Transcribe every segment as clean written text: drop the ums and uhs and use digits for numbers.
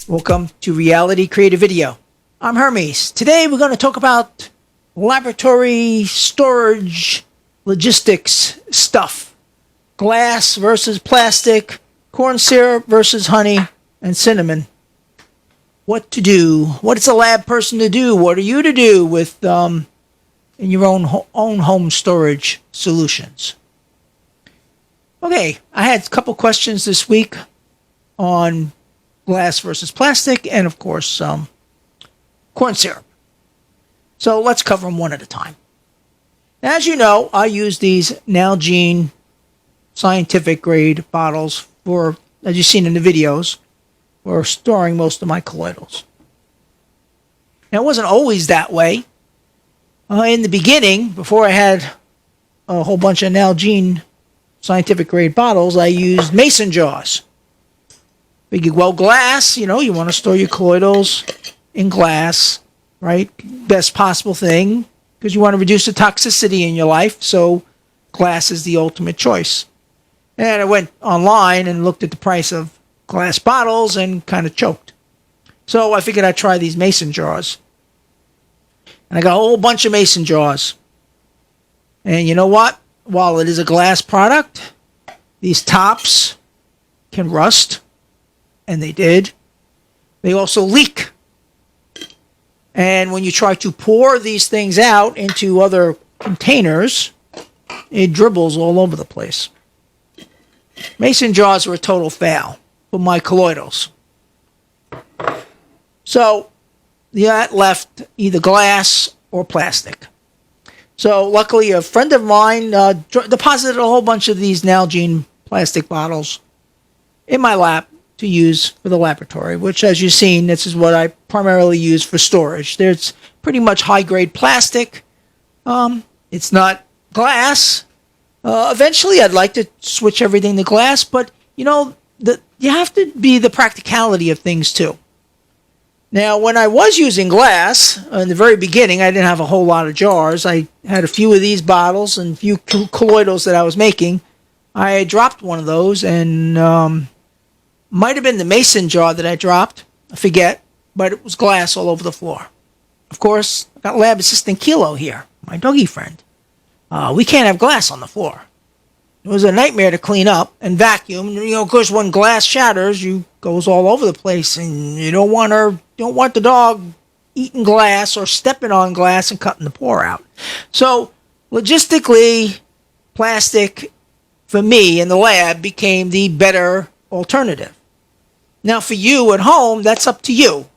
Welcome to Reality Creative Video. I'm Hermes. Today we're going to talk about laboratory storage logistics stuff. Glass versus plastic, corn syrup versus honey, and cinnamon. What to do? What is a lab person to do? What are you to do with in your own home storage solutions? Okay, I had a couple questions this week on glass versus plastic and, of course, corn syrup. So let's cover them one at a time. As you know, I use these Nalgene scientific grade bottles for, as you've seen in the videos, for storing most of my colloidals. Now, it wasn't always that way. In the beginning, before I had a whole bunch of Nalgene scientific grade bottles, I used mason jars. Figured, well, glass, you want to store your colloidals in glass, right? Best possible thing, because you want to reduce the toxicity in your life, so glass is the ultimate choice. And I went online and looked at the price of glass bottles and kind of choked. So I figured I'd try these mason jars. And I got a whole bunch of mason jars. And you know what? While it is a glass product, these tops can rust, and they did. They also leak. And when you try to pour these things out into other containers, it dribbles all over the place. Mason jars were a total fail for my colloidals. So that left either glass or plastic. So luckily, a friend of mine deposited a whole bunch of these Nalgene plastic bottles in my lap to use for the laboratory, which, as you've seen, this is what I primarily use for storage. There's pretty much high-grade plastic. It's not glass. Eventually, I'd like to switch everything to glass, but, you have to be the practicality of things, too. Now, when I was using glass, in the very beginning, I didn't have a whole lot of jars. I had a few of these bottles and a few colloidals that I was making. I dropped one of those, and might have been the mason jar that I dropped. I forget, but it was glass all over the floor. Of course, I got lab assistant Kilo here, my doggy friend. We can't have glass on the floor. It was a nightmare to clean up and vacuum. Of course, when glass shatters, you goes all over the place, and you don't want the dog eating glass or stepping on glass and cutting the pore out. So, logistically, plastic for me in the lab became the better alternative. Now, for you at home, that's up to you.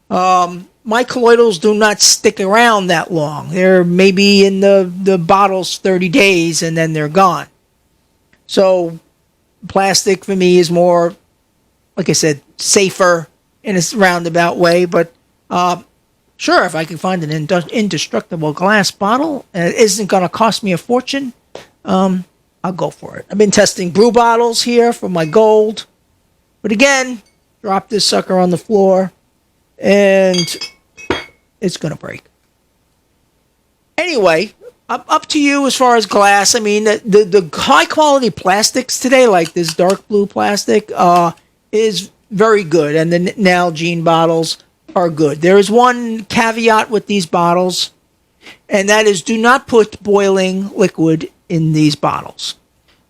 My colloidals do not stick around that long. They're maybe in the bottles 30 days, and then they're gone. So plastic for me is more, like I said, safer in a roundabout way. But sure, if I can find an indestructible glass bottle and it isn't going to cost me a fortune, I'll go for it. I've been testing brew bottles here for my gold. But again, drop this sucker on the floor and it's going to break. Anyway, up to you as far as glass. I mean, the high quality plastics today, like this dark blue plastic, is very good. And the Nalgene bottles are good. There is one caveat with these bottles, and that is do not put boiling liquid in these bottles.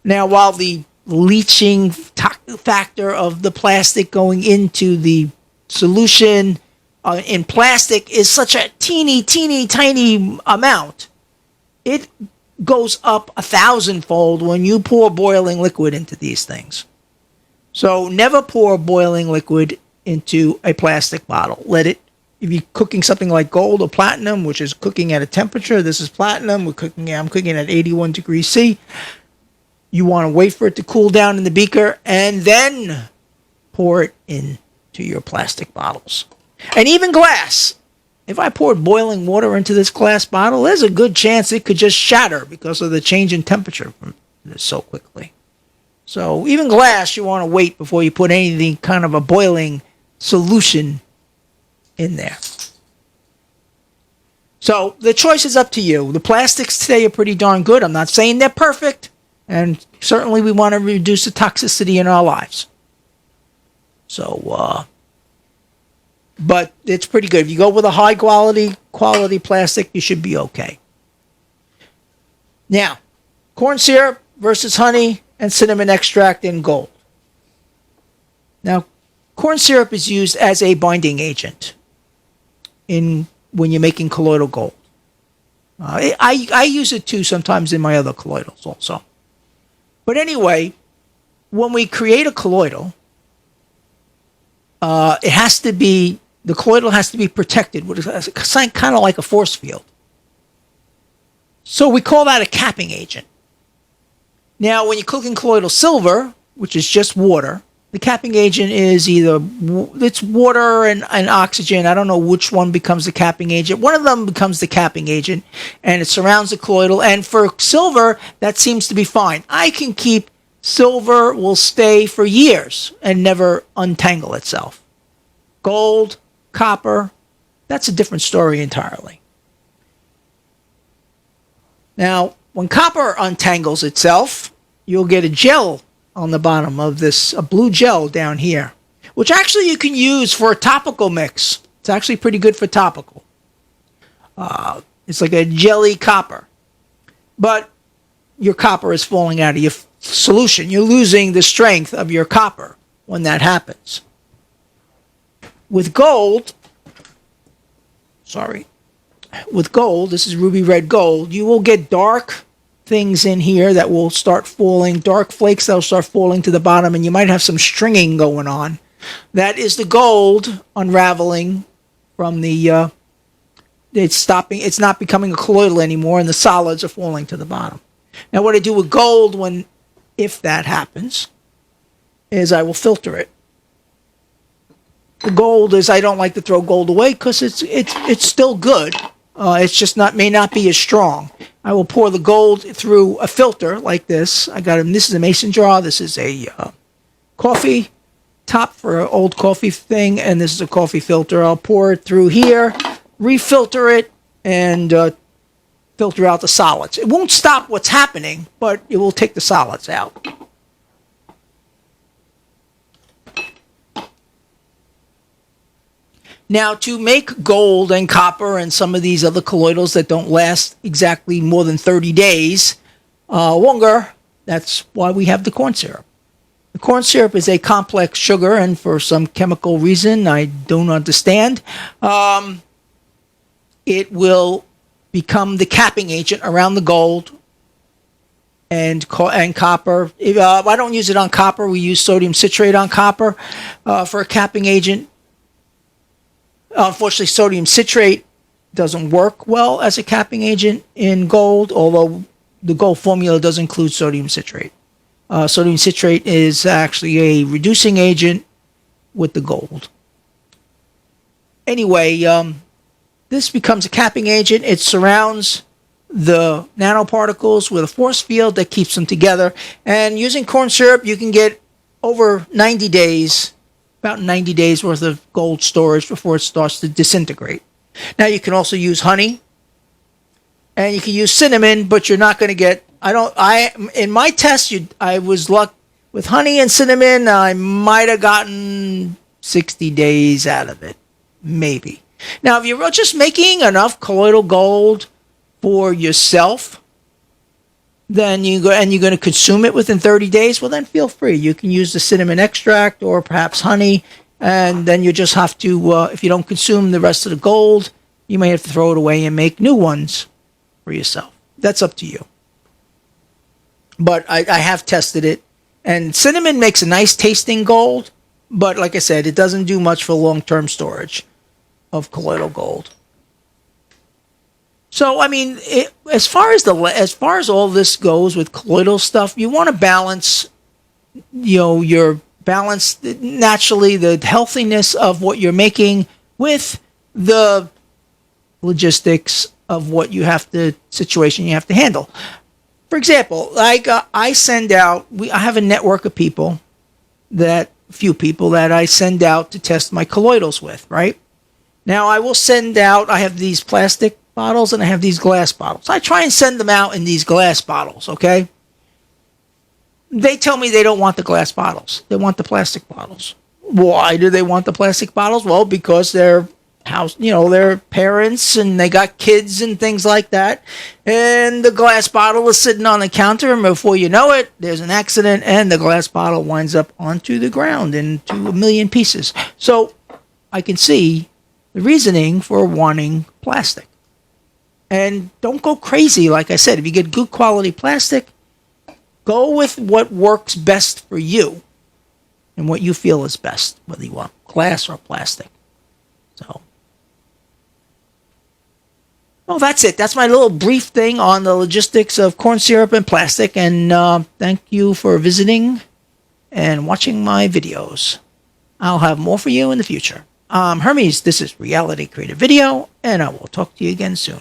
Now, while the leaching factor of the plastic going into the solution in plastic is such a teeny tiny amount, it goes up 1,000-fold when you pour boiling liquid into these things. So never pour boiling liquid into a plastic bottle. Let it, if you're cooking something like gold or platinum, which is cooking at a temperature, this is platinum, I'm cooking at 81 degrees C. You want to wait for it to cool down in the beaker and then pour it into your plastic bottles. And even glass. If I poured boiling water into this glass bottle, there's a good chance it could just shatter because of the change in temperature so quickly. So even glass, you want to wait before you put anything kind of a boiling solution in there. So the choice is up to you. The plastics today are pretty darn good. I'm not saying they're perfect. And certainly we want to reduce the toxicity in our lives. So but it's pretty good. If you go with a high quality plastic, you should be okay. Now, corn syrup versus honey and cinnamon extract in gold. Now, corn syrup is used as a binding agent when you're making colloidal gold. I use it too sometimes in my other colloidals also. But anyway, when we create a colloidal, the colloidal has to be protected with kind of like a force field. So we call that a capping agent. Now, when you're cooking colloidal silver, which is just water, the capping agent is it's water and oxygen. I don't know which one becomes the capping agent. One of them becomes the capping agent, and it surrounds the colloidal. And for silver, that seems to be fine. Silver will stay for years and never untangle itself. Gold, copper, that's a different story entirely. Now, when copper untangles itself, you'll get a gel on the bottom of this, a blue gel down here, which actually you can use for a topical mix. It's actually pretty good for topical. It's like a jelly copper. But your copper is falling out of your solution. You're losing the strength of your copper when that happens. With gold, this is ruby red gold, you will get dark things in here that will start falling, dark flakes that will start falling to the bottom, and you might have some stringing going on. That is the gold unraveling from the, it's not becoming a colloidal anymore, and the solids are falling to the bottom. Now, what I do with gold if that happens, is I will filter it. The gold is, I don't like to throw gold away because it's still good. It's just may not be as strong. I will pour the gold through a filter like this. This is a mason jar. This is a coffee top for an old coffee thing, and this is a coffee filter. I'll pour it through here, refilter it, and filter out the solids. It won't stop what's happening, but it will take the solids out. Now, to make gold and copper and some of these other colloidals that don't last exactly more than 30 days longer, that's why we have the corn syrup. The corn syrup is a complex sugar, and for some chemical reason I don't understand, it will become the capping agent around the gold and copper. I don't use it on copper. We use sodium citrate on copper for a capping agent. Unfortunately, sodium citrate doesn't work well as a capping agent in gold, although the gold formula does include sodium citrate. Sodium citrate is actually a reducing agent with the gold. Anyway, this becomes a capping agent. It surrounds the nanoparticles with a force field that keeps them together. And using corn syrup, you can get over 90 days, about 90 days worth of gold storage before it starts to disintegrate. Now, you can also use honey, and you can use cinnamon, but you're not going to get, in my test, I was lucky with honey and cinnamon. I might have gotten 60 days out of it, maybe. Now, if you're just making enough colloidal gold for yourself, then you're going to consume it within 30 days, well, then feel free. You can use the cinnamon extract or perhaps honey, and then you just have to, if you don't consume the rest of the gold, you may have to throw it away and make new ones for yourself. That's up to you. But I have tested it, and cinnamon makes a nice tasting gold, but like I said, it doesn't do much for long-term storage of colloidal gold. So, I mean, as far as all this goes with colloidal stuff, you want to balance, your balance naturally the healthiness of what you're making with the logistics of what situation you have to handle. For example, like I have a network of few people that I send out to test my colloidals with, right? Now, I have these plastic bottles and I have these glass bottles. I try and send them out in these glass bottles, okay? They tell me they don't want the glass bottles. They want the plastic bottles. Why do they want the plastic bottles? Well, because they're their parents and they got kids and things like that. And the glass bottle is sitting on the counter, and before you know it, there's an accident, and the glass bottle winds up onto the ground into a million pieces. So I can see the reasoning for wanting plastic. And don't go crazy. Like I said, if you get good quality plastic, go with what works best for you and what you feel is best, whether you want glass or plastic. So, well, that's it. That's my little brief thing on the logistics of corn syrup and plastic. And thank you for visiting and watching my videos. I'll have more for you in the future. Hermes, this is Reality Creative Video, and I will talk to you again soon.